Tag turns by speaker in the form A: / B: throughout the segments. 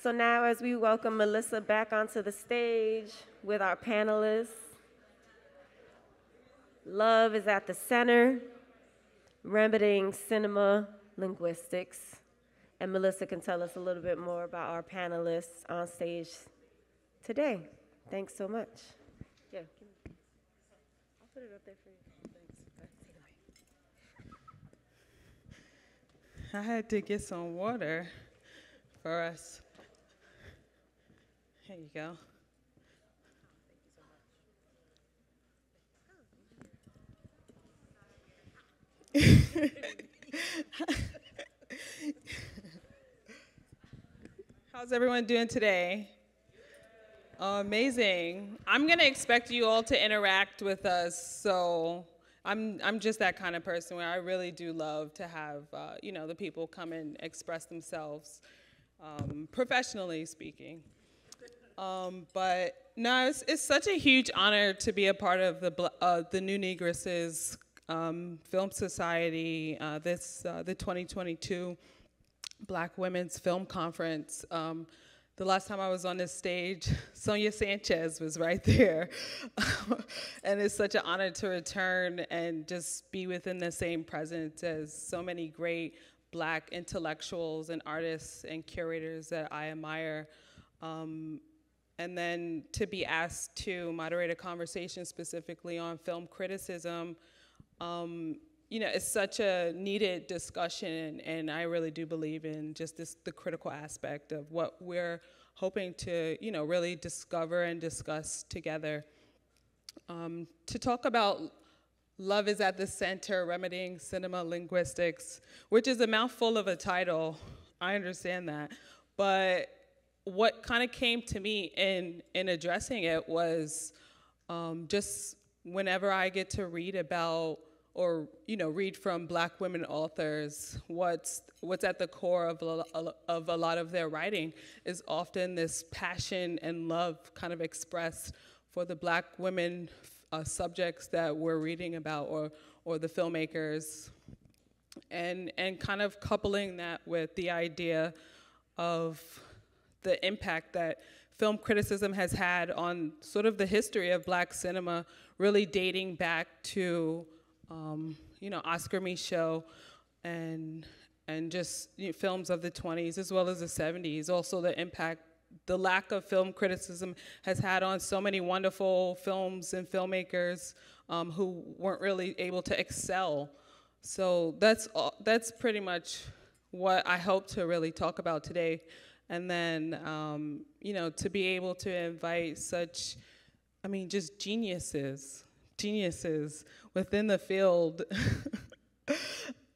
A: So now as we welcome Melissa back onto the stage with our panelists, love is at the center, remedying cinema linguistics. And Melissa can tell us a little bit more about our panelists on stage today. Thanks so much. Yeah, I'll put it up there for you. Thanks.
B: I had to get some water for us. Here you go. How's everyone doing today? Oh, amazing. I'm going to expect you all to interact with us, so I'm just that kind of person where I really do love to have, the people come and express themselves, professionally speaking. But no, it's such a huge honor to be a part of the New Negresses Film Society, the 2022 Black Women's Film Conference. The last time I was on this stage, Sonia Sanchez was right there. And it's such an honor to return and just be within the same presence as so many great Black intellectuals and artists and curators that I admire. And then to be asked to moderate a conversation specifically on film criticism, it's such a needed discussion, and I really do believe in just the critical aspect of what we're hoping to, really discover and discuss together. To talk about Love is at the Center, Remedying Cinema Linguistics, which is a mouthful of a title, I understand that, but what kind of came to me in addressing it was just whenever I get to read about or read from Black women authors, what's at the core of a lot of their writing is often this passion and love kind of expressed for the Black women subjects that we're reading about or the filmmakers, and kind of coupling that with the idea of the impact that film criticism has had on sort of the history of Black cinema, really dating back to Oscar Michaud and just films of the 20s as well as the 70s. Also the impact the lack of film criticism has had on so many wonderful films and filmmakers who weren't really able to excel. So that's pretty much what I hope to really talk about today. And then, to be able to invite such, just geniuses within the field.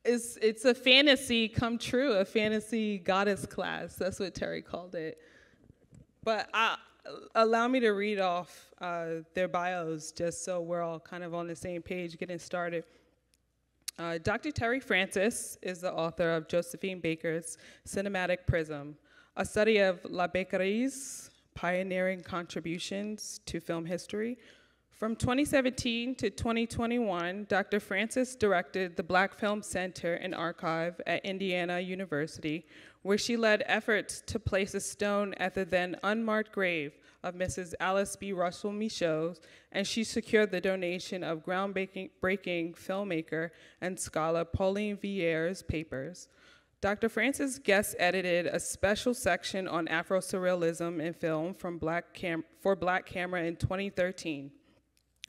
B: It's a fantasy come true, a fantasy goddess class. That's what Terri called it. But allow me to read off their bios just so we're all kind of on the same page getting started. Dr. Terri Francis is the author of Josephine Baker's Cinematic Prism, a study of La Bakery's pioneering contributions to film history. From 2017 to 2021, Dr. Francis directed the Black Film Center and Archive at Indiana University, where she led efforts to place a stone at the then unmarked grave of Mrs. Alice B. Russell Michaud, and she secured the donation of groundbreaking filmmaker and scholar Pauline Vier's papers. Dr. Francis guest edited a special section on Afro-Surrealism in film for Black Camera in 2013.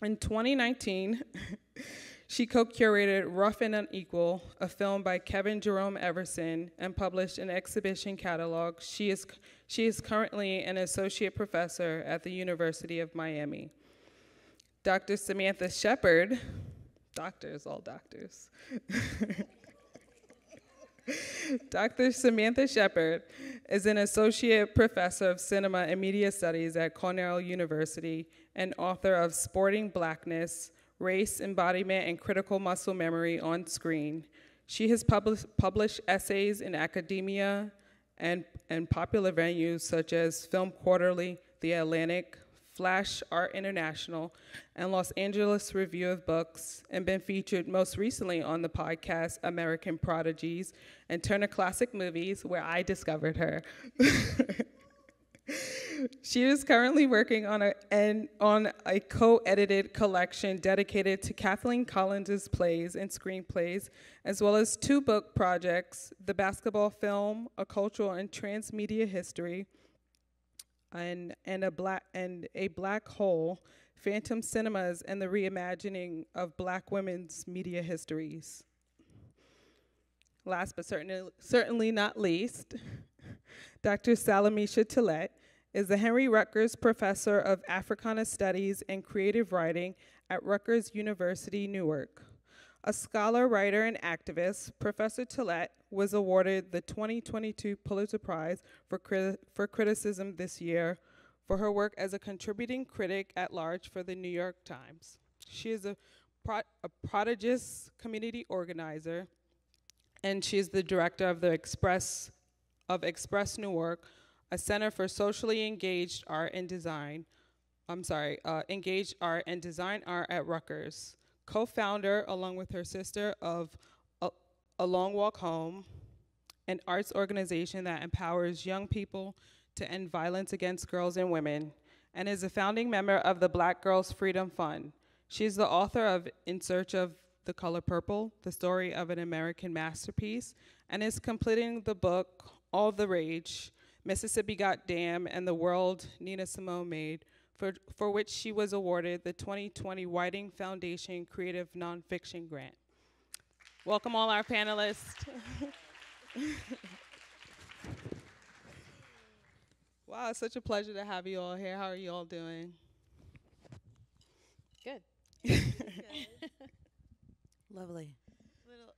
B: In 2019, she co-curated Rough and Unequal, a film by Kevin Jerome Everson, and published an exhibition catalog. She is currently an associate professor at the University of Miami. Dr. Samantha Sheppard, doctors, all doctors. Dr. Samantha Sheppard is an associate professor of cinema and media studies at Cornell University and author of Sporting Blackness, Race, Embodiment, and Critical Muscle Memory on Screen. She has published essays in academia and popular venues such as Film Quarterly, The Atlantic, Flash Art International, and Los Angeles Review of Books, and been featured most recently on the podcast American Prodigies and Turner Classic Movies, where I discovered her. She is currently working on a co-edited collection dedicated to Kathleen Collins's plays and screenplays, as well as 2 book projects: The Basketball Film, A Cultural and Transmedia History, and a black hole, Phantom Cinemas and the Reimagining of Black Women's Media Histories. Last but certainly not least, Dr. Salamishah Tillet is the Henry Rutgers Professor of Africana Studies and Creative Writing at Rutgers University, Newark. A scholar, writer, and activist, Professor Tillet was awarded the 2022 Pulitzer Prize for Criticism this year for her work as a contributing critic at large for the New York Times. She is a prodigious community organizer, and she is the director of the Express Newark, a center for socially engaged art and design. Engaged art and design art at Rutgers. Co-founder, along with her sister, of A Long Walk Home, an arts organization that empowers young people to end violence against girls and women, and is a founding member of the Black Girls Freedom Fund. She's the author of In Search of the Color Purple, the story of an American masterpiece, and is completing the book All the Rage, Mississippi Got Damn and the World Nina Simone Made, for which she was awarded the 2020 Whiting Foundation Creative Nonfiction Grant. Welcome all our panelists. Wow, it's such a pleasure to have you all here. How are you all doing?
C: Good.
D: Lovely.
C: A little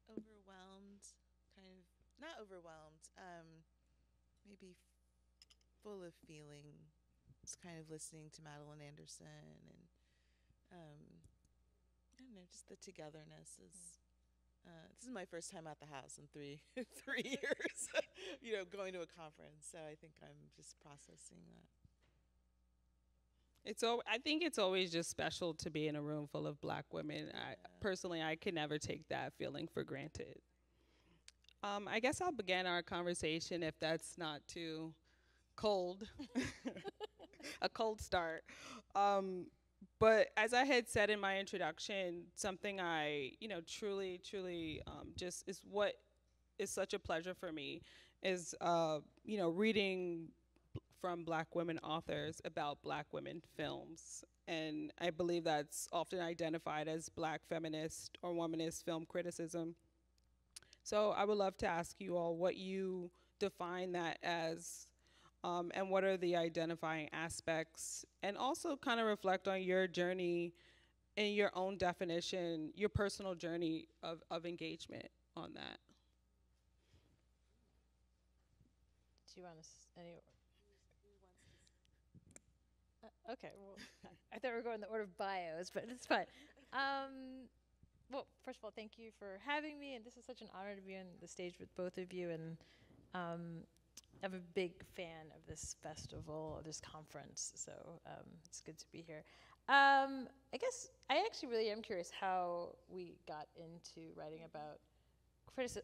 C: overwhelmed, kind of, not overwhelmed, maybe full of feeling. Just kind of listening to Madeline Anderson and, I don't know, just the togetherness is, this is my first time at the house in 3 years, going to a conference. So I think I'm just processing that.
B: I think it's always just special to be in a room full of Black women. Personally, I can never take that feeling for granted. I guess I'll begin our conversation, if that's not too cold, a cold start. But as I had said in my introduction, something I, truly just is what is such a pleasure for me is, reading from Black women authors about Black women films. And I believe that's often identified as Black feminist or womanist film criticism. So I would love to ask you all what you define that as, and what are the identifying aspects, and also kind of reflect on your journey and your own definition, your personal journey of engagement on that.
C: Do you want us okay, well, I thought we were going in the order of bios, but it's fine. Well, first of all, thank you for having me, and this is such an honor to be on the stage with both of you, and I'm a big fan of this festival, of this conference, so it's good to be here. I guess I actually really am curious how we got into writing about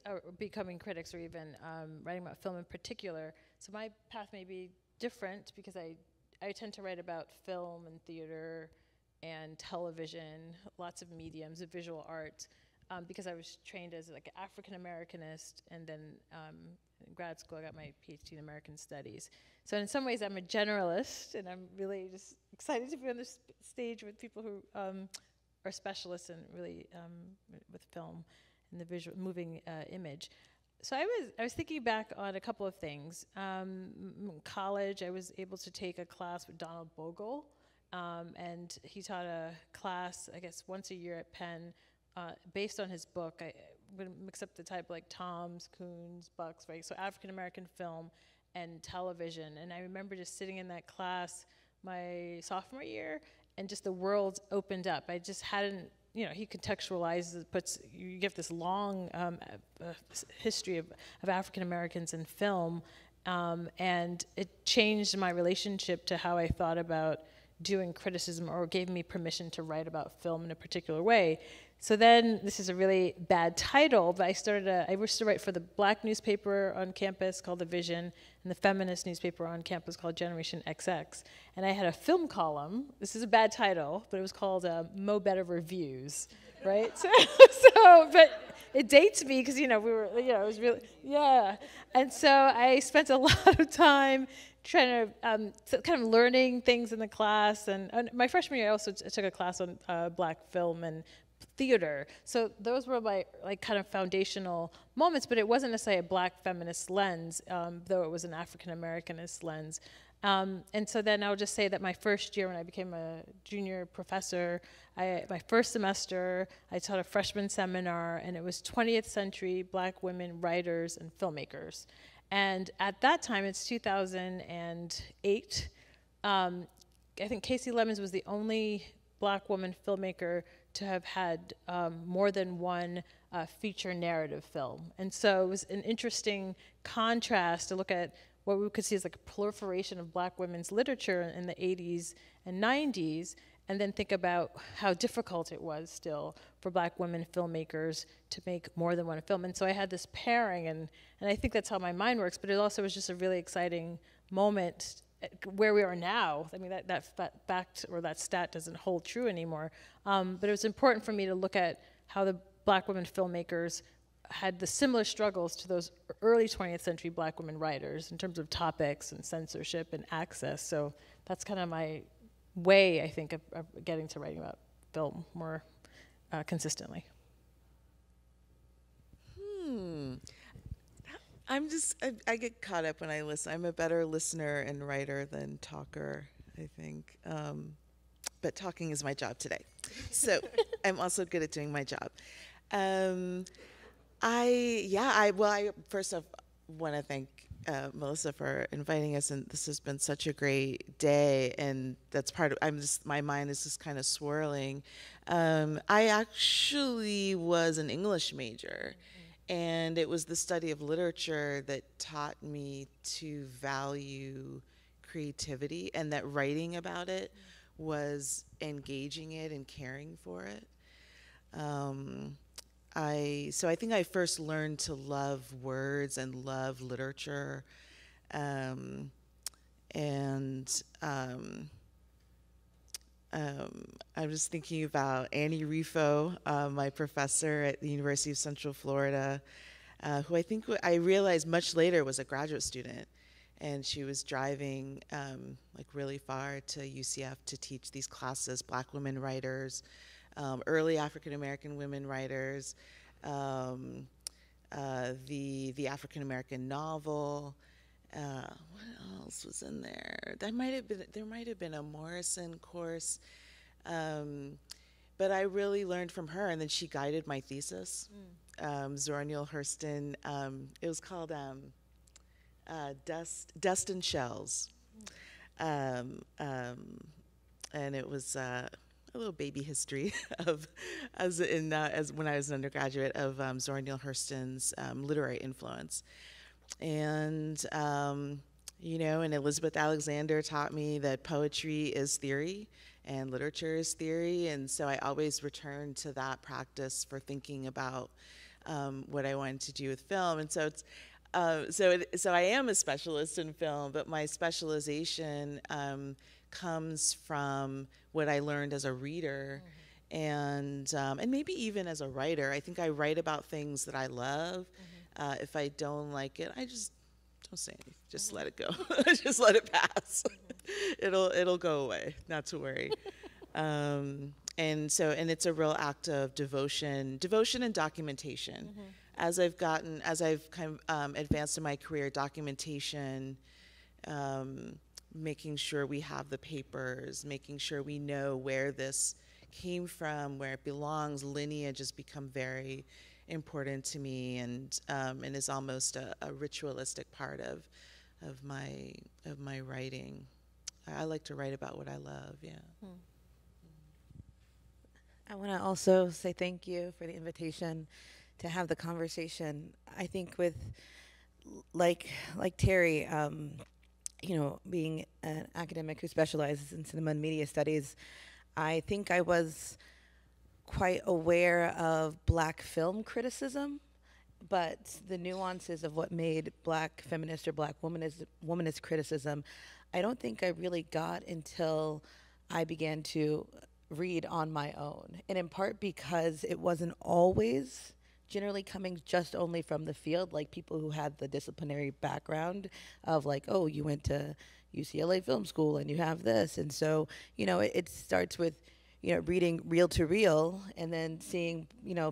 C: or becoming critics, or even writing about film in particular. So my path may be different because I tend to write about film and theater and television, lots of mediums of visual art, because I was trained as like an African Americanist, and then in grad school I got my PhD in American Studies. So in some ways I'm a generalist, and I'm really just excited to be on this stage with people who are specialists in really with film and the visual moving image. So I was thinking back on a couple of things. In college, I was able to take a class with Donald Bogle, and he taught a class, I guess, once a year at Penn, based on his book. I'm going to mix up the type, like Toms, Coons, Bucks, right? So African American film and television. And I remember just sitting in that class my sophomore year, and just the world opened up. I just hadn't, he contextualizes, you get this long history of African Americans in film, and it changed my relationship to how I thought about doing criticism or gave me permission to write about film in a particular way. So then, this is a really bad title, but I used to write for the black newspaper on campus called The Vision, and the feminist newspaper on campus called Generation XX. And I had a film column. This is a bad title, but it was called Mo Better Reviews, right? But it dates me because, it was really, yeah. And so I spent a lot of time trying to, kind of learning things in the class. And my freshman year, I also took a class on black film and theater. So those were my kind of foundational moments, but it wasn't necessarily a black feminist lens, though it was an African Americanist lens. And so then I'll just say that my first year when I became a junior professor, my first semester, I taught a freshman seminar, and it was 20th century black women writers and filmmakers. And at that time, it's 2008, I think Casey Lemons was the only black woman filmmaker to have had more than one feature narrative film. And so it was an interesting contrast to look at what we could see as like a proliferation of black women's literature in the 80s and 90s, and then think about how difficult it was still for black women filmmakers to make more than one film. And so I had this pairing, and I think that's how my mind works, but it also was just a really exciting moment where we are now. I mean, that fact or that stat doesn't hold true anymore. But it was important for me to look at how the black women filmmakers had the similar struggles to those early 20th century black women writers in terms of topics and censorship and access. So that's kind of my way, I think, of getting to writing about film more consistently.
D: I get caught up when I listen. I'm a better listener and writer than talker, I think. But talking is my job today. So I'm also good at doing my job. I first off want to thank Melissa for inviting us, and this has been such a great day, and that's part of, my mind is just kind of swirling. I actually was an English major, and it was the study of literature that taught me to value creativity, and that writing about it was engaging it and caring for it. So I think I first learned to love words and love literature, I was thinking about Annie Rifo, my professor at the University of Central Florida, who I realized much later was a graduate student, and she was driving really far to UCF to teach these classes, Black women writers, early African American women writers, the African American novel. What else was in there? There might have been a Morrison course, but I really learned from her, and then she guided my thesis. Zora Neale Hurston. It was called Dust and Shells, and it was a little baby history of as when I was an undergraduate of Zora Neale Hurston's literary influence. And and Elizabeth Alexander taught me that poetry is theory and literature is theory, and so I always returned to that practice for thinking about what I wanted to do with film. And so it's so I am a specialist in film, but my specialization comes from what I learned as a reader, and maybe even as a writer. I think I write about things that I love. If I don't like it, I just don't say anything. Just let it go. Just let it pass. It'll go away. Not to worry. And it's a real act of devotion and documentation. As I've kind of advanced in my career, documentation, making sure we have the papers, making sure we know where this came from, where it belongs. Lineage has become very important to me, and is almost a ritualistic part of my writing. I like to write about what I love. Yeah.
E: I want to also say thank you for the invitation to have the conversation. I think with like Terri, being an academic who specializes in cinema and media studies, I think I was quite aware of Black film criticism, but the nuances of what made Black feminist or Black womanist criticism, I don't think I really got until I began to read on my own. And in part because it wasn't always generally coming just only from the field, like people who had the disciplinary background of like, oh, you went to UCLA Film School and you have this. And so, it starts with, reading Reel to Reel and then seeing,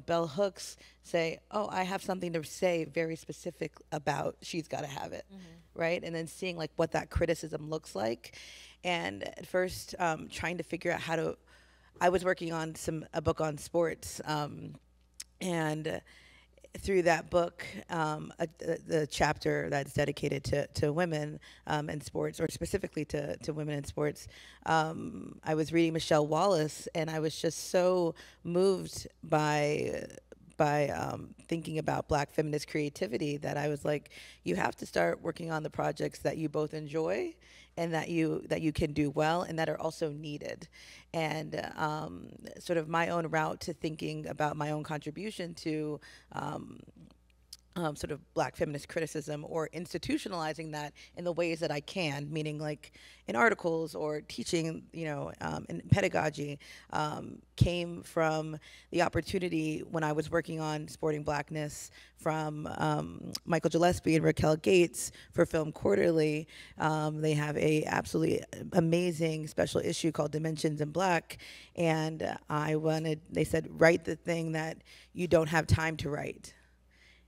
E: Bell Hooks say, oh, I have something to say very specific about She's Gotta Have It, right? And then seeing like what that criticism looks like. And at first trying to figure out I was working on a book on sports, and through that book, the chapter that's dedicated to women in sports, or specifically to women in sports, I was reading Michelle Wallace, and I was just so moved by thinking about Black feminist creativity that I was like, you have to start working on the projects that you both enjoy and that you can do well and that are also needed. And sort of my own route to thinking about my own contribution to sort of Black feminist criticism, or institutionalizing that in the ways that I can, meaning like in articles or teaching, in pedagogy, came from the opportunity when I was working on Sporting Blackness from Michael Gillespie and Raquel Gates for Film Quarterly. They have a absolutely amazing special issue called Dimensions in Black, and they said, write the thing that you don't have time to write.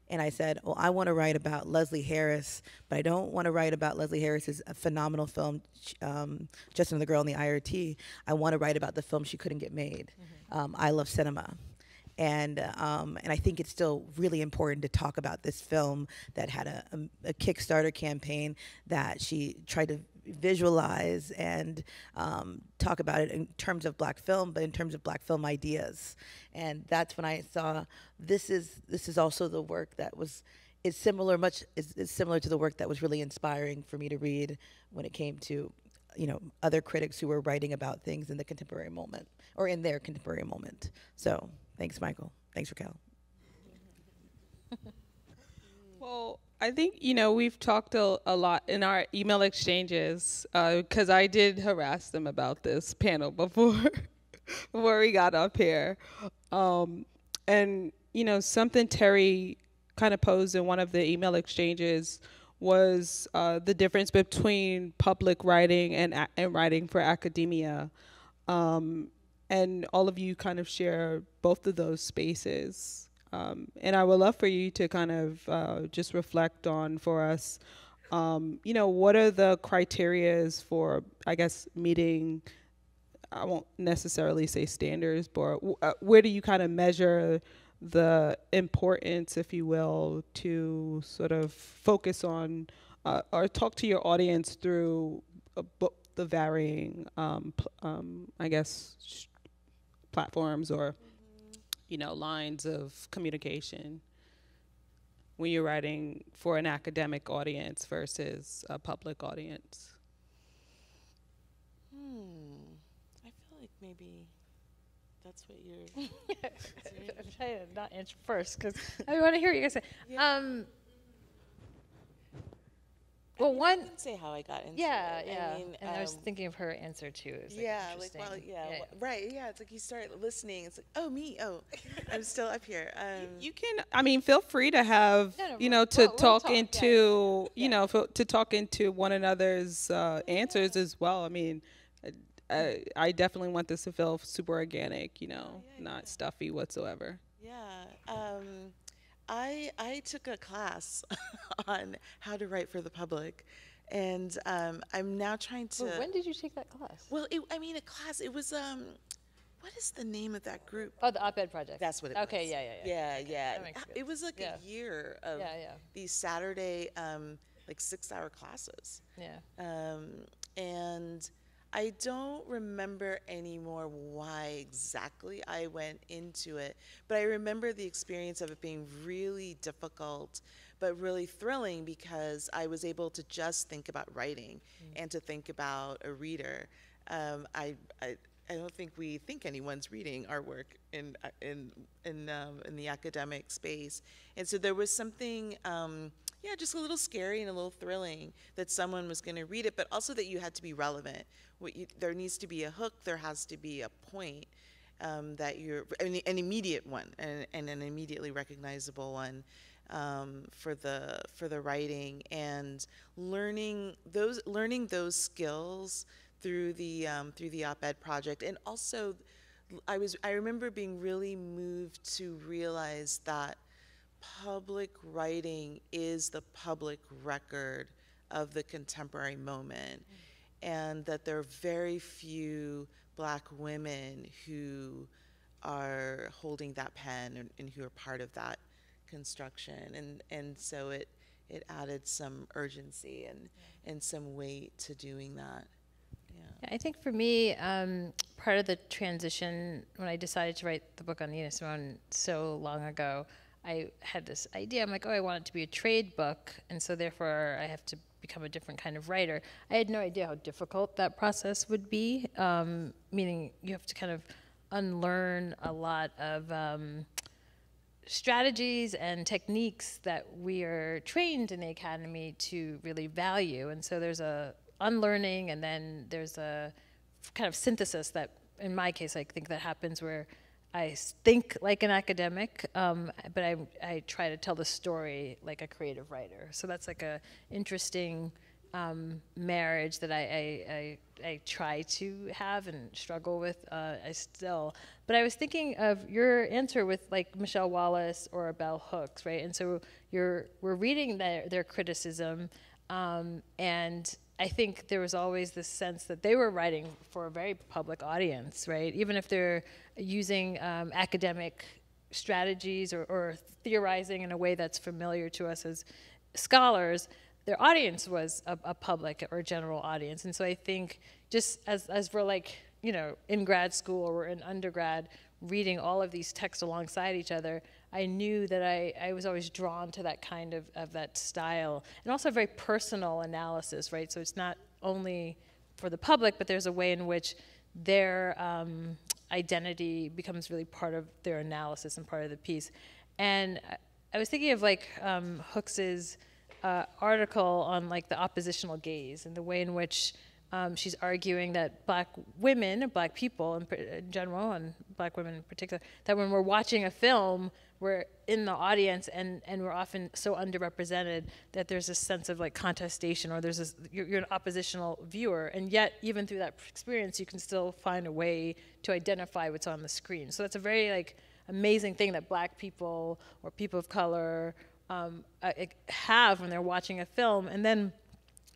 E: And I said, well, I want to write about Leslie Harris, but I don't want to write about Leslie Harris's phenomenal film, Just Another Girl in the IRT. I want to write about the film she couldn't get made, I Love Cinema. And I think it's still really important to talk about this film that had a Kickstarter campaign that she tried to visualize and talk about it in terms of Black film, but in terms of Black film ideas. And that's when I saw this is also the work that is similar to the work that was really inspiring for me to read when it came to other critics who were writing about things in the contemporary moment, or in their contemporary moment. So thanks, Michael. Thanks, Raquel.
B: Well, I think, we've talked a lot in our email exchanges, because I did harass them about this panel before we got up here. And, something Terri kind of posed in one of the email exchanges was the difference between public writing and writing for academia. And all of you kind of share both of those spaces. And I would love for you to kind of just reflect on for us, what are the criterias for, I guess, meeting, I won't necessarily say standards, but where do you kind of measure the importance, if you will, to sort of focus on or talk to your audience through the varying, I guess, platforms or lines of communication when you're writing for an academic audience versus a public audience?
D: I feel like maybe that's what you're...
C: I'm trying to not answer first because I want to hear what you guys say.
D: Yeah.
C: Well,
D: I can say how I got into it.
C: Yeah.
D: I mean,
C: and I was thinking of her answer too. It was
D: right. Yeah, it's like you start listening. It's like, oh, me. Oh, I'm still up here.
B: You can. Feel free to have to talk into to talk into one another's answers as well. I mean, I definitely want this to feel super organic. Not stuffy whatsoever.
D: Yeah. I took a class on how to write for the public, and I'm now trying to...
C: Well, when did you take that class?
D: Well, a class, it was, what is the name of that group?
C: Oh, the Op-Ed Project.
D: That's what it was.
C: Okay, yeah.
D: Yeah.
C: That makes sense.
D: It was like a year of these Saturday, 6-hour classes.
C: Yeah.
D: And I don't remember anymore why exactly I went into it, but I remember the experience of it being really difficult, but really thrilling because I was able to just think about writing and to think about a reader. I don't think we think anyone's reading our work in the academic space, and so there was something, yeah, just a little scary and a little thrilling that someone was going to read it, but also that you had to be relevant. There needs to be a hook. There has to be a point that you're an immediate one and an immediately recognizable one for the writing, and learning those skills through the op-ed project. And also I remember being really moved to realize that public writing is the public record of the contemporary moment, and that there are very few Black women who are holding that pen and who are part of that construction, and so it added some urgency and some weight to doing that.
C: Yeah, I think for me, part of the transition when I decided to write the book on Nina Simone so long ago, I had this idea. I'm like, oh, I want it to be a trade book, and so therefore I have to become a different kind of writer. I had no idea how difficult that process would be, meaning you have to kind of unlearn a lot of strategies and techniques that we are trained in the academy to really value. And so there's a unlearning, and then there's a kind of synthesis that, in my case, I think that happens where I think like an academic, but I try to tell the story like a creative writer. So that's like a interesting marriage that I try to have and struggle with. But I was thinking of your answer with like Michelle Wallace or Bell Hooks, right? And so we're reading their criticism, and I think there was always this sense that they were writing for a very public audience, right? Even if they're using academic strategies or theorizing in a way that's familiar to us as scholars, their audience was a public or general audience. And so I think just as we're like, you know, in grad school or we're in undergrad reading all of these texts alongside each other, I knew that I was always drawn to that kind of that style, and also a very personal analysis, right? So it's not only for the public, but there's a way in which their identity becomes really part of their analysis and part of the piece. And I was thinking of like Hooks's article on like the oppositional gaze and the way in which she's arguing that Black women, Black people in general, and Black women in particular, that when we're watching a film, we're in the audience and we're often so underrepresented that there's this sense of like contestation, or there's this, you're an oppositional viewer, and yet even through that experience you can still find a way to identify what's on the screen. So that's a very like amazing thing that Black people or people of color have when they're watching a film. And then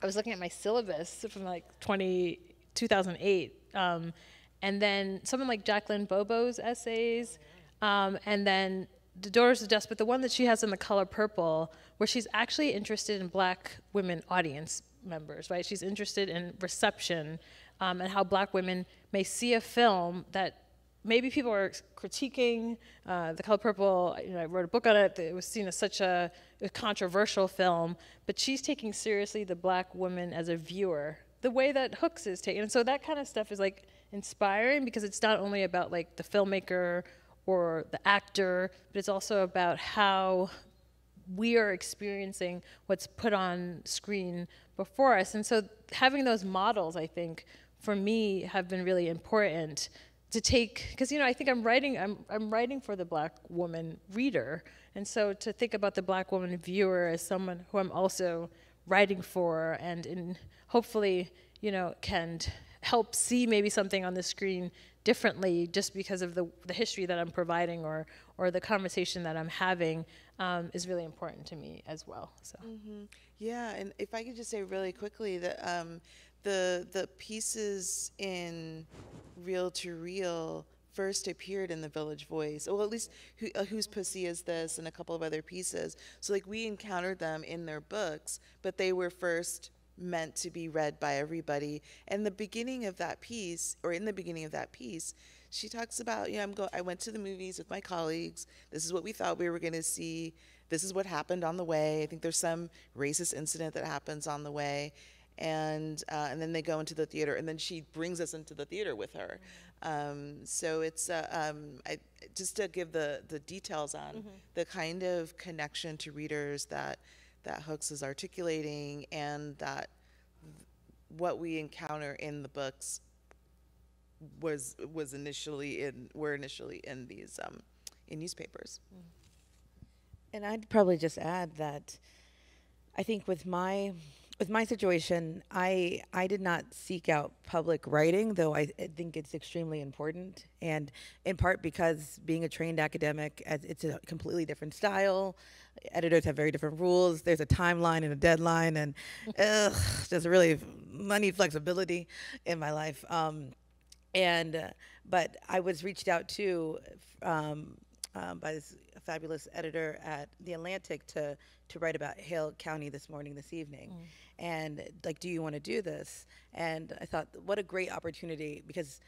C: I was looking at my syllabus from like 2008, and then someone like Jacqueline Bobo's essays, and then The Daughters of Dust, but the one that she has in The Color Purple, where she's actually interested in Black women audience members, right? She's interested in reception, and how Black women may see a film that maybe people are critiquing. The Color Purple, you know, I wrote a book on it. It was seen as such a controversial film, but she's taking seriously the Black woman as a viewer, the way that Hooks is taken. And so that kind of stuff is like inspiring, because it's not only about like the filmmaker or the actor, but it's also about how we are experiencing what's put on screen before us. And so having those models, I think, for me, have been really important to take, because, you know, I think I'm writing for the Black woman reader, and so to think about the Black woman viewer as someone who I'm also writing for, and hopefully, you know, can help see maybe something on the screen differently just because of the history that I'm providing or the conversation that I'm having, is really important to me as well. So.
D: Mm-hmm. Yeah, and if I could just say really quickly that the pieces in Reel to Reel first appeared in the Village Voice, or at least Whose Pussy Is This, and a couple of other pieces. So like we encountered them in their books, but they were first meant to be read by everybody. And the beginning of that piece, or in the beginning of that piece, she talks about, you know, I went to the movies with my colleagues. This is what we thought we were going to see. this is what happened on the way. I think there's some racist incident that happens on the way. And then they go into the theater, and then she brings us into the theater with her. So it's just to give the details on the kind of connection to readers that Hooks is articulating, and that what we encounter in the books were initially in these in newspapers.
E: And I'd probably just add that I think with my situation, I did not seek out public writing, though I think it's extremely important, and in part because being a trained academic, it's a completely different style. Editors have very different rules. There's a timeline and a deadline, and there's really money flexibility in my life. But I was reached out to by this fabulous editor at The Atlantic to write about Hale County this evening. And like, do you want to do this? And I thought, what a great opportunity, because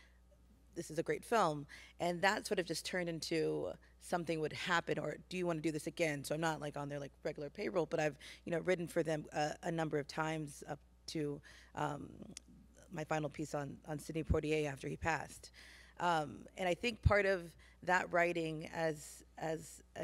E: this is a great film. And that sort of just turned into something would happen, or do you want to do this again? So I'm not like on their like regular payroll, but I've written for them a number of times up to my final piece on Sidney Poitier after he passed. And I think part of that writing, as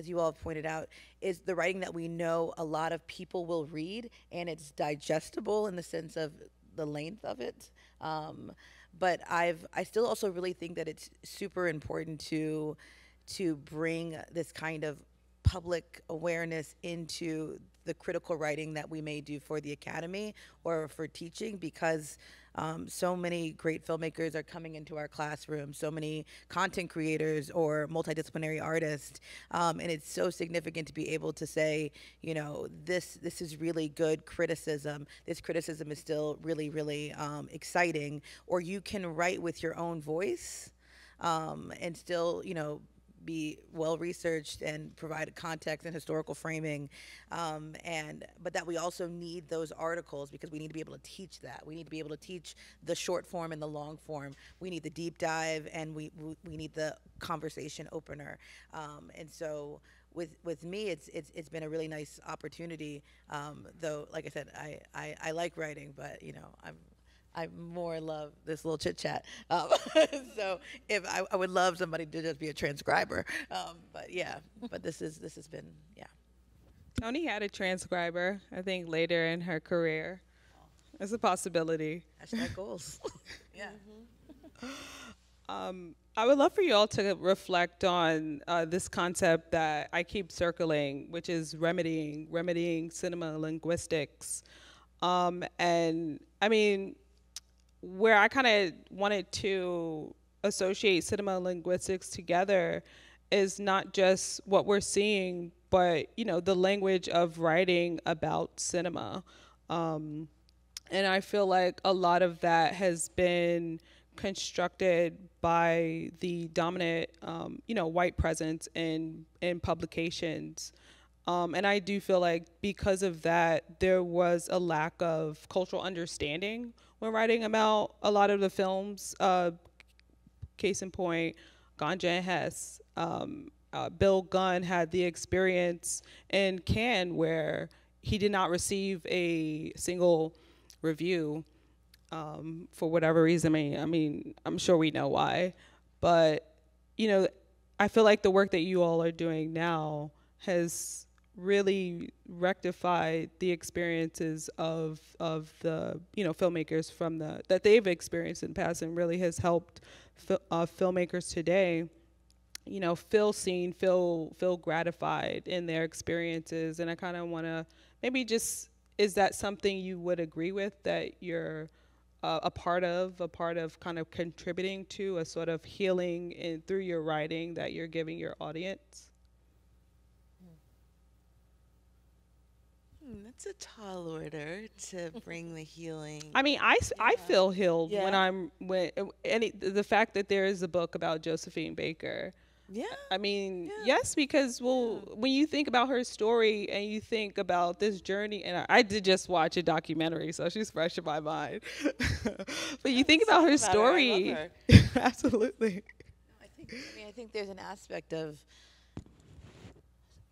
E: you all have pointed out, is the writing that we know a lot of people will read, and it's digestible in the sense of the length of it. But I still also really think that it's super important to bring this kind of public awareness into the critical writing that we may do for the Academy or for teaching, because so many great filmmakers are coming into our classrooms, so many content creators or multidisciplinary artists, and it's so significant to be able to say, this is really good criticism. This criticism is still really, really exciting, or you can write with your own voice and still, be well researched and provide context and historical framing, but that we also need those articles, because we need to be able to teach that. We need to be able to teach the short form and the long form. We need the deep dive, and we need the conversation opener. And so with me, it's been a really nice opportunity. Though, like I said, I like writing, but I more love this little chit chat. So if I would love somebody to just be a transcriber. But this has been, yeah.
B: Toni had a transcriber, I think, later in her career. It's a possibility.
E: Hashtag goals. Yeah.
B: I would love for you all to reflect on this concept that I keep circling, which is remedying cinema linguistics. And I mean, where I kind of wanted to associate cinema linguistics together is not just what we're seeing, but the language of writing about cinema. And I feel like a lot of that has been constructed by the dominant, white presence in publications. And I do feel like because of that, there was a lack of cultural understanding when writing about a lot of the films. Case in point, Ganja and Hess. Bill Gunn had the experience in Cannes where he did not receive a single review for whatever reason. I mean, I'm sure we know why. But, I feel like the work that you all are doing now has really rectified the experiences of the filmmakers from that they've experienced in the past, and really has helped filmmakers today feel seen, feel gratified in their experiences. And I kind of want to maybe just, is that something you would agree with, that you're a part of kind of contributing to a sort of healing through your writing that you're giving your audience?
D: That's a tall order to bring the healing.
B: I mean, I feel healed when the fact that there is a book about Josephine Baker.
D: Yeah.
B: I mean, yes, because when you think about her story and you think about this journey, and I did just watch a documentary, so she's fresh in my mind. But you think about her story.
D: I love her.
B: Absolutely.
E: I think there's an aspect of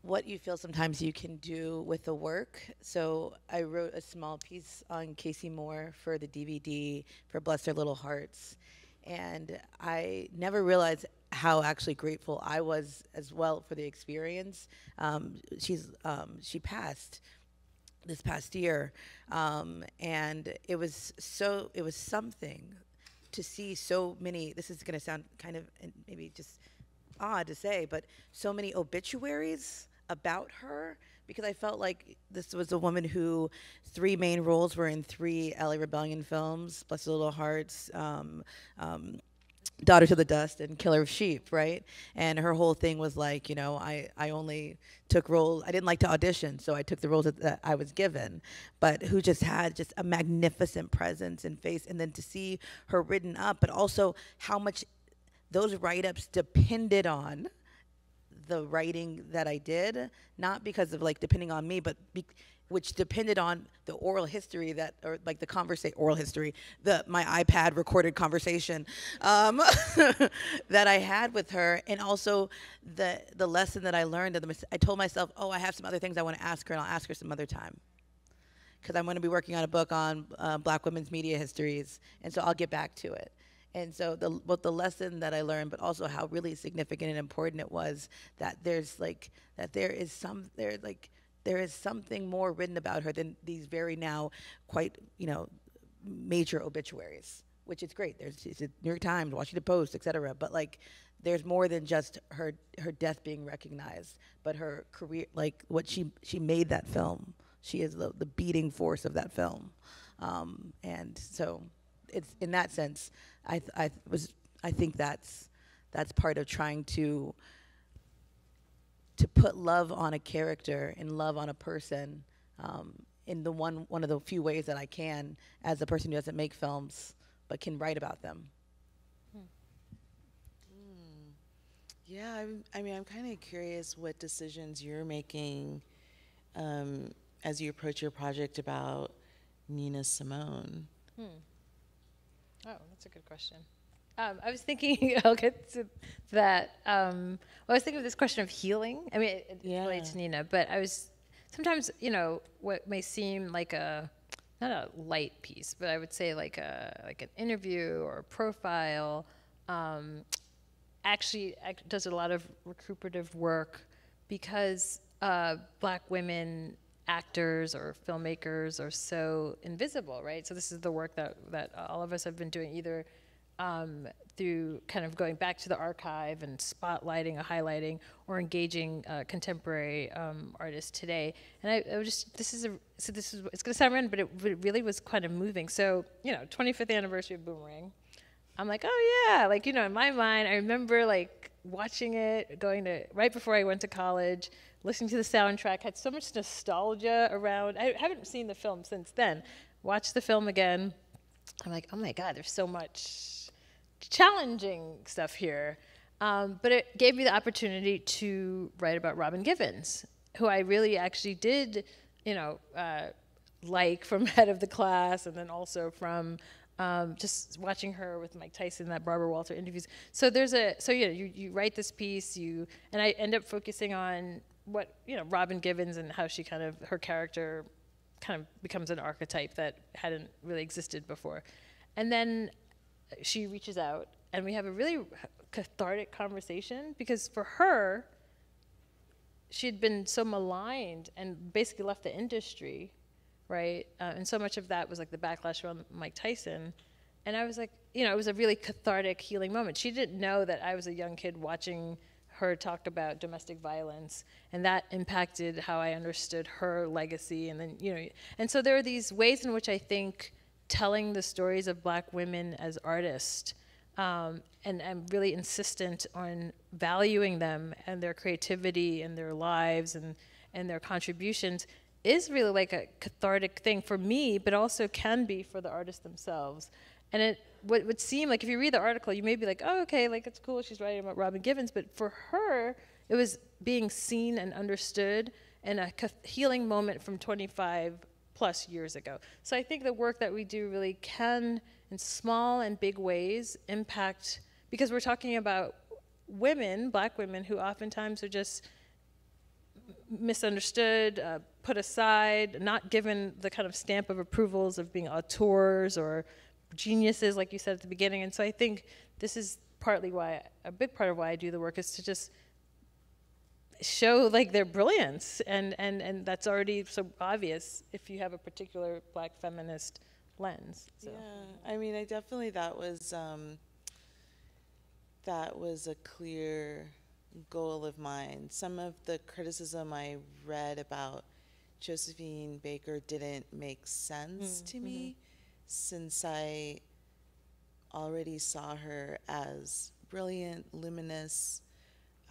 E: what you feel sometimes you can do with the work. So I wrote a small piece on Casey Moore for the DVD for Bless Their Little Hearts. And I never realized how actually grateful I was as well for the experience. She passed this past year. And it was something to see so many, this is gonna sound kind of maybe just odd to say, but so many obituaries about her, because I felt like this was a woman who 3 main roles were in 3 LA Rebellion films, Bless the Little Hearts, Daughter to the Dust, and Killer of Sheep, right? And her whole thing was like, you know, I only took roles, I didn't like to audition, so I took the roles that I was given, but who just had just a magnificent presence and face, and then to see her written up, but also how much those write-ups depended on the writing that I did, not because of like depending on me, but which depended on the oral history or like the oral history, my iPad recorded conversation that I had with her, and also the lesson that I learned. I told myself, oh, I have some other things I want to ask her, and I'll ask her some other time, because I'm going to be working on a book on Black women's media histories, and so I'll get back to it. And so the lesson that I learned, but also how really significant and important it was that there is something more written about her than these very now quite, you know, major obituaries, which is great. It's a New York Times, Washington Post, et cetera. But like, there's more than just her death being recognized, but her career, like what she made that film. She is the beating force of that film. And so it's in that sense, I think that's part of trying to put love on a character and love on a person in the one of the few ways that I can, as a person who doesn't make films but can write about them.
D: Yeah, I mean, I'm kind of curious what decisions you're making as you approach your project about Nina Simone.
C: Oh, that's a good question. I was thinking, I'll get to that. I was thinking of this question of healing. I mean, it relates to Nina, but I was sometimes, you know, what may seem like not a light piece, but I would say like an interview or a profile, actually does a lot of recuperative work, because Black women actors or filmmakers are so invisible, right? So this is the work that all of us have been doing, either through kind of going back to the archive and spotlighting or highlighting, or engaging contemporary artists today. And it's gonna sound random, but it really was kind of moving. So, you know, 25th anniversary of Boomerang. I'm like, oh yeah, like, you know, in my mind, I remember like watching it, right before I went to college, listening to the soundtrack, had so much nostalgia around. I haven't seen the film since then. Watched the film again. I'm like, oh my God, there's so much challenging stuff here. But it gave me the opportunity to write about Robin Givens, who I really actually did, you know, like from Head of the Class, and then also from just watching her with Mike Tyson, that Barbara Walter interviews. So you write this piece, and I end up focusing on what, you know, Robin Givens and how she her character kind of becomes an archetype that hadn't really existed before. And then she reaches out, and we have a really cathartic conversation, because for her, she had been so maligned and basically left the industry, right? And so much of that was like the backlash around Mike Tyson. And I was like, you know, it was a really cathartic, healing moment. She didn't know that I was a young kid watching her talk about domestic violence, and that impacted how I understood her legacy. And then, you know, and so there are these ways in which I think telling the stories of Black women as artists, and I'm really insistent on valuing them and their creativity and their lives and their contributions, is really like a cathartic thing for me, but also can be for the artists themselves. And it would seem like, if you read the article, you may be like, oh, okay, like it's cool, she's writing about Robin Givens, but for her, it was being seen and understood, and a healing moment from 25 plus years ago. So I think the work that we do really can, in small and big ways, impact, because we're talking about women, Black women, who oftentimes are just misunderstood, put aside, not given the kind of stamp of approvals of being auteurs or geniuses, like you said at the beginning. And so I think this is partly why, a big part of why I do the work, is to just show like their brilliance, and that's already so obvious if you have a particular Black feminist lens. So.
D: Yeah, I mean, I definitely, that was a clear goal of mine. Some of the criticism I read about Josephine Baker didn't make sense to me, since I already saw her as brilliant, luminous,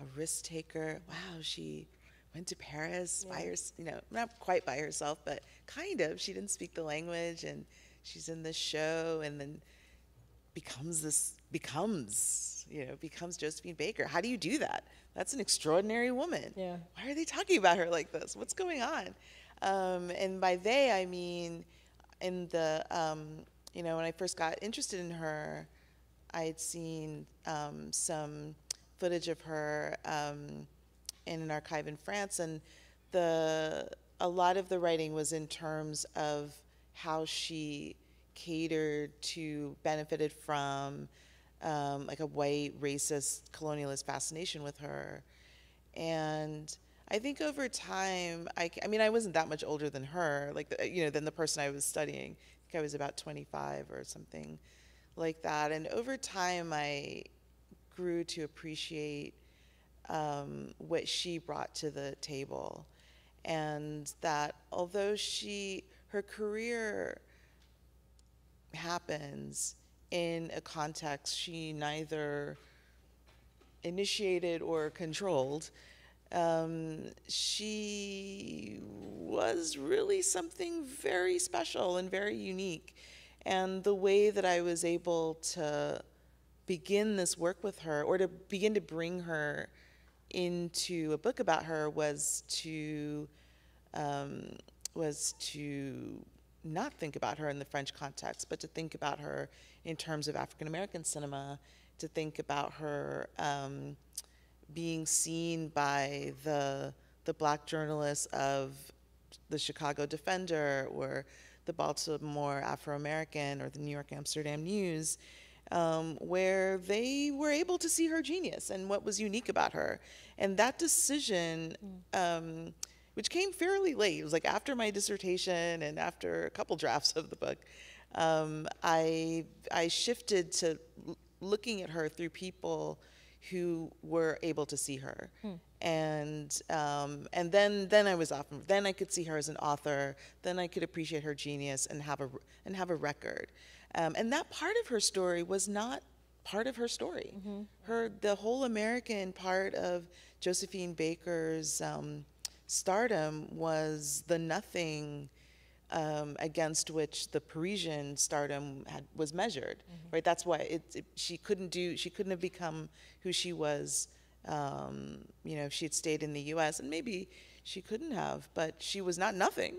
D: a risk taker. Wow, she went to Paris by herself, you know, not quite by herself, but kind of. She didn't speak the language, and she's in this show, and then becomes Josephine Baker. How do you do that? That's an extraordinary woman.
C: Yeah.
D: Why are they talking about her like this? What's going on? And by they, I mean, in the, you know, when I first got interested in her, I had seen some footage of her in an archive in France, and a lot of the writing was in terms of how she catered to, benefited from, like a white, racist, colonialist fascination with her. And I think over time, I mean, I wasn't that much older than her, like, you know, than the person I was studying. I think I was about 25 or something like that. And over time, I grew to appreciate what she brought to the table. And that although her career happens in a context she neither initiated or controlled, she was really something very special and very unique. And the way that I was able to begin this work with her, or to begin to bring her into a book about her, was to not think about her in the French context, but to think about her in terms of African American cinema, to think about her being seen by the Black journalists of the Chicago Defender, or the Baltimore Afro-American, or the New York Amsterdam News, where they were able to see her genius and what was unique about her. And that decision, which came fairly late, it was like after my dissertation and after a couple drafts of the book, I shifted to looking at her through people who were able to see her. And then I was off. Then I could see her as an author. Then I could appreciate her genius and have a record. And that part of her story was not part of her story. The whole American part of Josephine Baker's stardom was the nothing against which the Parisian stardom was measured, right? That's why she couldn't have become who she was, you know, if she had stayed in the U.S., and maybe she couldn't have, but she was not nothing.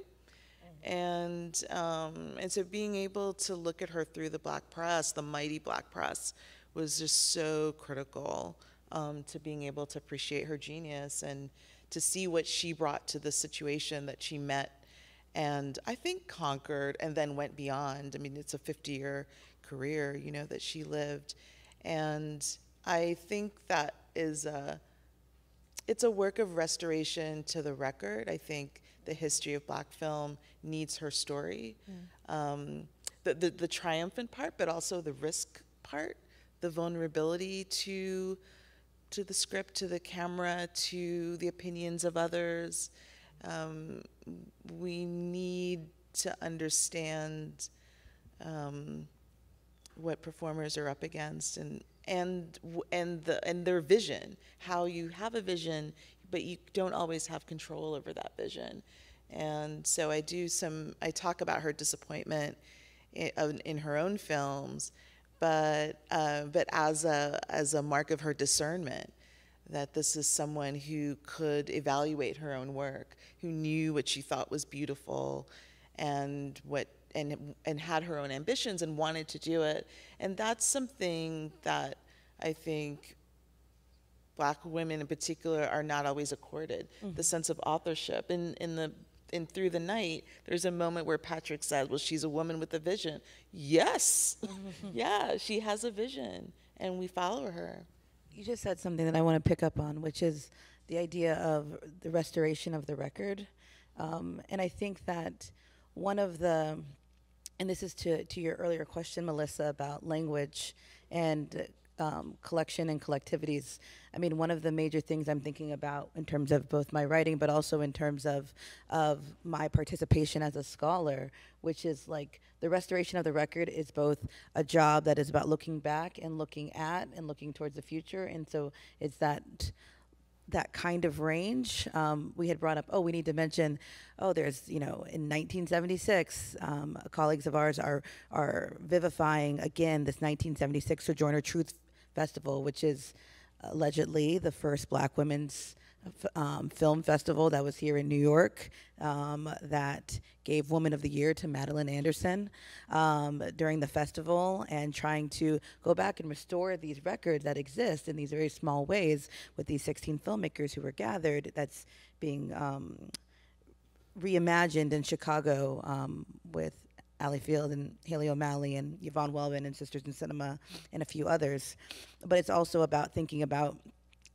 D: And so being able to look at her through the Black press, the mighty Black press, was just so critical to being able to appreciate her genius and to see what she brought to the situation that she met, and I think conquered, and then went beyond. I mean, it's a 50-year career, you know, that she lived. And I think that it's a work of restoration to the record. I think the history of Black film needs her story. The triumphant part, but also the risk part, the vulnerability to the script, to the camera, to the opinions of others. We need to understand what performers are up against, and their vision. How you have a vision, but you don't always have control over that vision. And so I talk about her disappointment in her own films, but as a mark of her discernment, that this is someone who could evaluate her own work, who knew what she thought was beautiful, and had her own ambitions and wanted to do it. And that's something that I think Black women in particular are not always accorded the sense of authorship. In Through the Night, there's a moment where Patrick said, well, she's a woman with a vision. Yes, yeah, she has a vision, and we follow her.
E: You just said something that I want to pick up on, which is the idea of the restoration of the record. And I think that one of the, and this is to your earlier question, Melissa, about language and collection and collectivities. I mean, one of the major things I'm thinking about in terms of both my writing, but also in terms of my participation as a scholar, which is like the restoration of the record is both a job that is about looking back and looking at and looking towards the future. And so it's that kind of range. We had brought up, we need to mention, there's, in 1976, colleagues of ours are vivifying, again, this 1976 Sojourner Truth Festival, which is allegedly the first Black women's film festival that was here in New York, that gave Woman of the Year to Madeline Anderson during the festival, and trying to go back and restore these records that exist in these very small ways with these 16 filmmakers who were gathered. That's being reimagined in Chicago with Allie Field and Haley O'Malley and Yvonne Welvin and Sisters in Cinema and a few others. But it's also about thinking about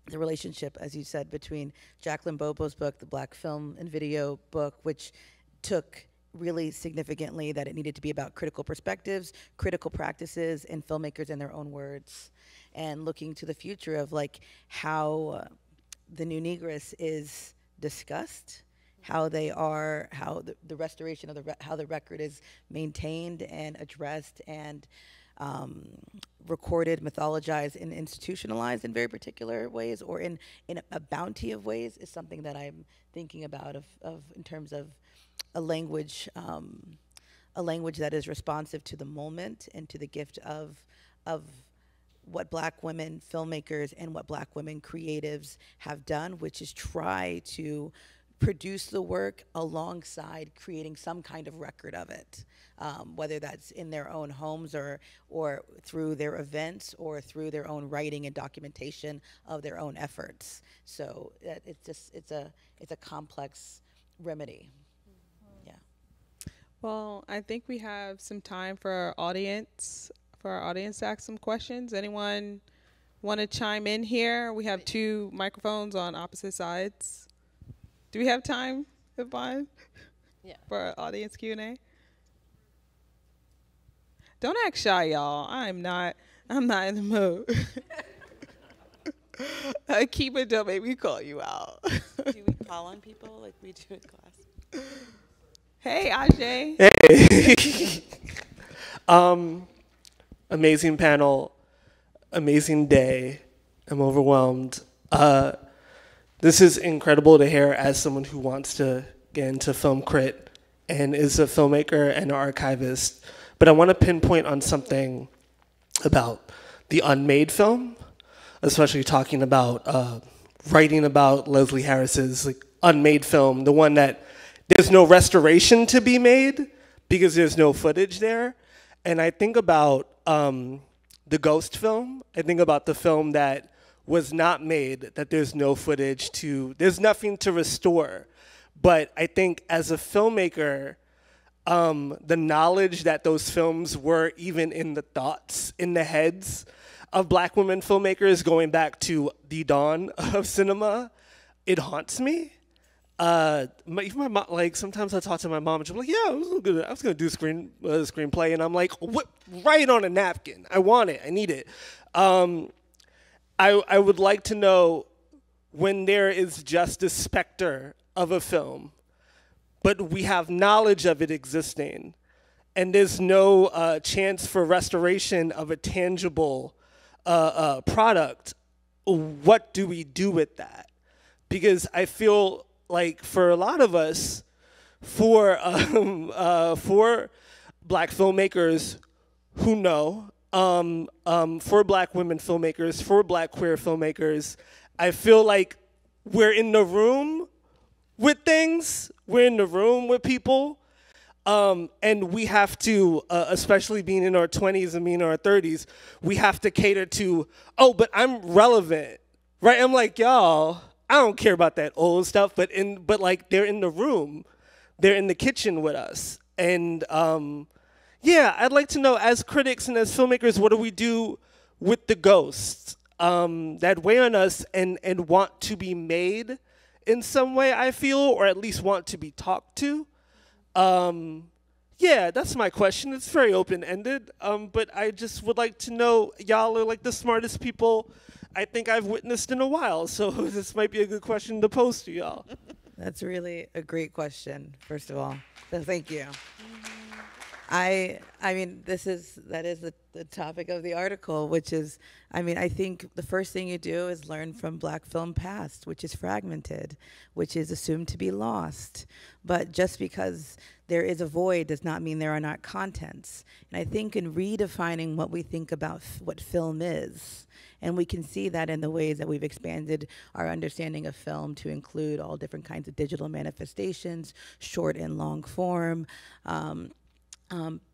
E: the relationship, as you said, between Jacqueline Bobo's book, the Black Film and Video book, which took really significantly that it needed to be about critical perspectives, critical practices, and filmmakers in their own words, and looking to the future of like how the new Negress is discussed, how they are, how the restoration of how the record is maintained and addressed and recorded, mythologized, and institutionalized in very particular ways, or in a bounty of ways, is something that I'm thinking about of in terms of a language that is responsive to the moment and to the gift of what Black women filmmakers and what Black women creatives have done, which is try to produce the work alongside creating some kind of record of it, whether that's in their own homes or through their events or through their own writing and documentation of their own efforts. So it's a complex remedy. Yeah.
B: Well, I think we have some time for our audience to ask some questions. Anyone want to chime in here? We have 2 microphones on opposite sides. Do we have time, Yvonne?
C: Yeah.
B: For our audience Q&A? Don't act shy, y'all. I'm not in the mood. Keep it, don't make me call you out.
D: Do we call on people like we do in class?
B: Hey, Ajay.
F: Hey. Amazing panel, amazing day. I'm overwhelmed. This is incredible to hear as someone who wants to get into film crit and is a filmmaker and an archivist. But I want to pinpoint on something about the unmade film, especially talking about writing about Leslie Harris's like unmade film, the one that there's no restoration to be made because there's no footage there. And I think about the Ghost film. I think about the film that was not made, that there's no footage there's nothing to restore. But I think as a filmmaker, the knowledge that those films were even in the thoughts, in the heads of Black women filmmakers going back to the dawn of cinema, it haunts me. Even my mom, like sometimes I talk to my mom and she's like, yeah, I was gonna do screenplay, and I'm like, what? Write it on a napkin. I want it. I need it. I would like to know when there is just a specter of a film, but we have knowledge of it existing, and there's no chance for restoration of a tangible product. What do we do with that? Because I feel like for a lot of us, for Black filmmakers who know, for Black women filmmakers, for Black queer filmmakers, I feel like we're in the room with things, we're in the room with people, and we have to, especially being in our 20s and being in our 30s, we have to cater to, but I'm relevant. right? I'm like, y'all, I don't care about that old stuff, but like they're in the room, they're in the kitchen with us, and yeah, I'd like to know, as critics and as filmmakers, what do we do with the ghosts that weigh on us and want to be made in some way, I feel, or at least want to be talked to? Yeah, that's my question. It's very open-ended, but I just would like to know, y'all are like the smartest people I think I've witnessed in a while, so this might be a good question to pose to y'all.
E: That's really a great question, first of all. So thank you. I mean, that is the topic of the article, which is, I mean, I think the first thing you do is learn from Black film past, which is fragmented, which is assumed to be lost. But just because there is a void does not mean there are not contents. And I think in redefining what we think about what film is, and we can see that in the ways that we've expanded our understanding of film to include all different kinds of digital manifestations, short and long form,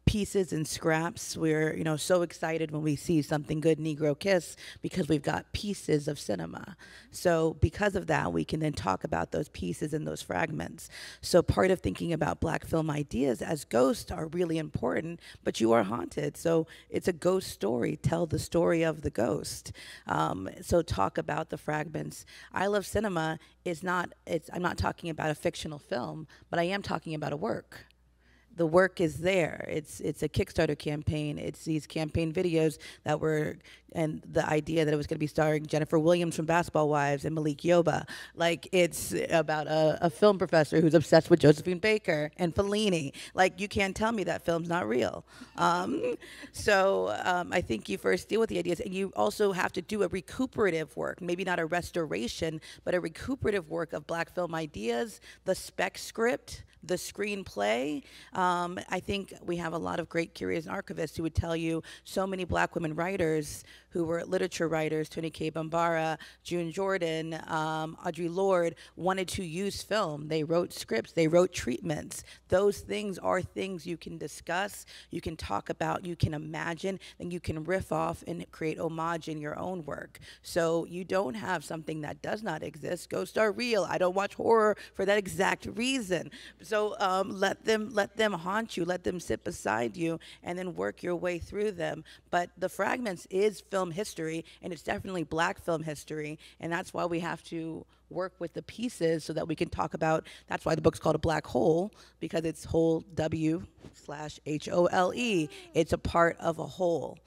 E: pieces and scraps. We're, so excited when we see something good, Negro Kiss, because we've got pieces of cinema. So because of that, we can then talk about those pieces and those fragments. So part of thinking about Black film ideas as ghosts are really important, but you are haunted. So it's a ghost story. Tell the story of the ghost. So talk about the fragments. I Love Cinema I'm not talking about a fictional film, but I am talking about a work. The work is there. It's a Kickstarter campaign. It's these campaign videos that were, and the idea that it was going to be starring Jennifer Williams from Basketball Wives and Malik Yoba. Like, it's about a film professor who's obsessed with Josephine Baker and Fellini. Like, you can't tell me that film's not real. So I think you first deal with the ideas, and you also have to do a recuperative work, maybe not a restoration, but a recuperative work of Black film ideas, the spec script, the screenplay. I think we have a lot of great curators and archivists who would tell you so many Black women writers who were literature writers, Toni K. Bambara, June Jordan, Audre Lorde, wanted to use film. They wrote scripts, they wrote treatments. Those things are things you can discuss, you can talk about, you can imagine, and you can riff off and create homage in your own work. So you don't have something that does not exist. Ghosts are real. I don't watch horror for that exact reason. So let them haunt you, let them sit beside you, and then work your way through them. But the fragments is film history, and it's definitely Black film history, and that's why we have to work with the pieces so that we can talk about, that's why the book's called A Black Hole, because it's whole W/HOLE. It's a part of a whole.